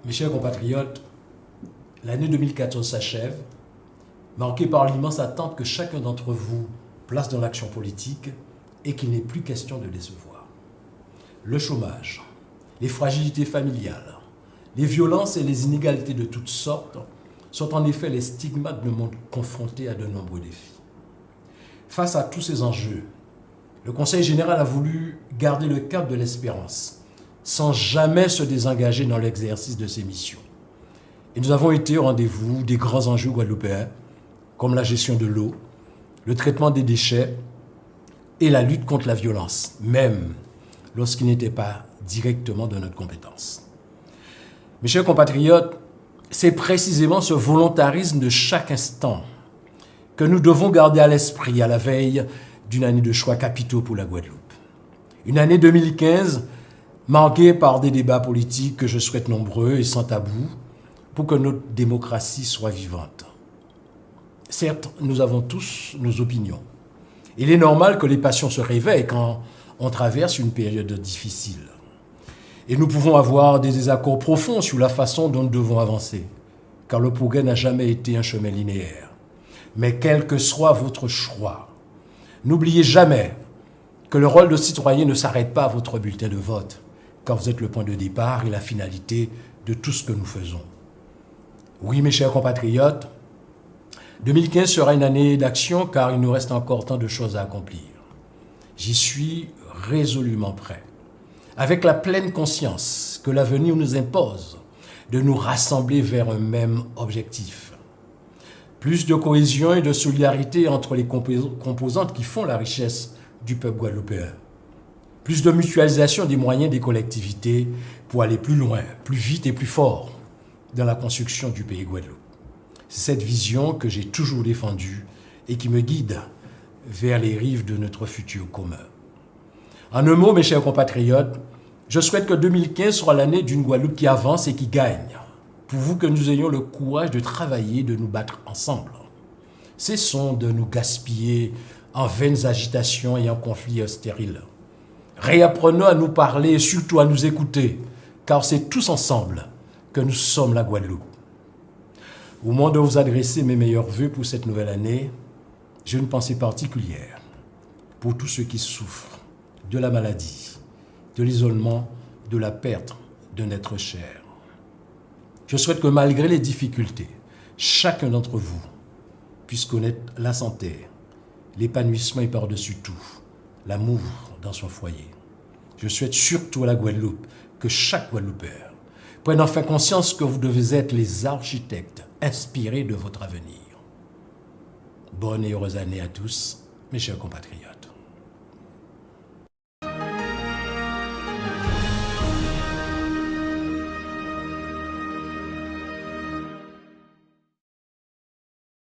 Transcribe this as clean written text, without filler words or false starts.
Mes chers compatriotes, l'année 2014 s'achève, marquée par l'immense attente que chacun d'entre vous place dans l'action politique et qu'il n'est plus question de décevoir. Le chômage, les fragilités familiales, les violences et les inégalités de toutes sortes sont en effet les stigmates d'un monde confronté à de nombreux défis. Face à tous ces enjeux, le Conseil général a voulu garder le cap de l'espérance, sans jamais se désengager dans l'exercice de ses missions. Et nous avons été au rendez-vous des grands enjeux guadeloupéens, comme la gestion de l'eau, le traitement des déchets et la lutte contre la violence, même lorsqu'il n'était pas directement de notre compétence. Mes chers compatriotes, c'est précisément ce volontarisme de chaque instant que nous devons garder à l'esprit à la veille d'une année de choix capitaux pour la Guadeloupe. Une année 2015 marquée par des débats politiques que je souhaite nombreux et sans tabou pour que notre démocratie soit vivante. Certes, nous avons tous nos opinions. Il est normal que les passions se réveillent quand on traverse une période difficile. Et nous pouvons avoir des désaccords profonds sur la façon dont nous devons avancer, car le progrès n'a jamais été un chemin linéaire. Mais quel que soit votre choix, n'oubliez jamais que le rôle de citoyen ne s'arrête pas à votre bulletin de vote, car vous êtes le point de départ et la finalité de tout ce que nous faisons. Oui, mes chers compatriotes, 2015 sera une année d'action car il nous reste encore tant de choses à accomplir. J'y suis résolument prêt, avec la pleine conscience que l'avenir nous impose de nous rassembler vers un même objectif. Plus de cohésion et de solidarité entre les composantes qui font la richesse du peuple guadeloupéen. Plus de mutualisation des moyens des collectivités pour aller plus loin, plus vite et plus fort dans la construction du pays Guadeloupe. C'est cette vision que j'ai toujours défendue et qui me guide vers les rives de notre futur commun. En un mot, mes chers compatriotes, je souhaite que 2015 soit l'année d'une Guadeloupe qui avance et qui gagne, pourvu que nous ayons le courage de travailler, de nous battre ensemble. Cessons de nous gaspiller en vaines agitations et en conflits stériles. Réapprenons à nous parler et surtout à nous écouter, car c'est tous ensemble que nous sommes la Guadeloupe. Au moment de vous adresser mes meilleurs vœux pour cette nouvelle année, j'ai une pensée particulière pour tous ceux qui souffrent de la maladie, de l'isolement, de la perte d'un être cher. Je souhaite que malgré les difficultés, chacun d'entre vous puisse connaître la santé, l'épanouissement et par-dessus tout, l'amour dans son foyer. Je souhaite surtout à la Guadeloupe que chaque Guadeloupéen prenne enfin conscience que vous devez être les architectes inspirés de votre avenir. Bonne et heureuse année à tous, mes chers compatriotes.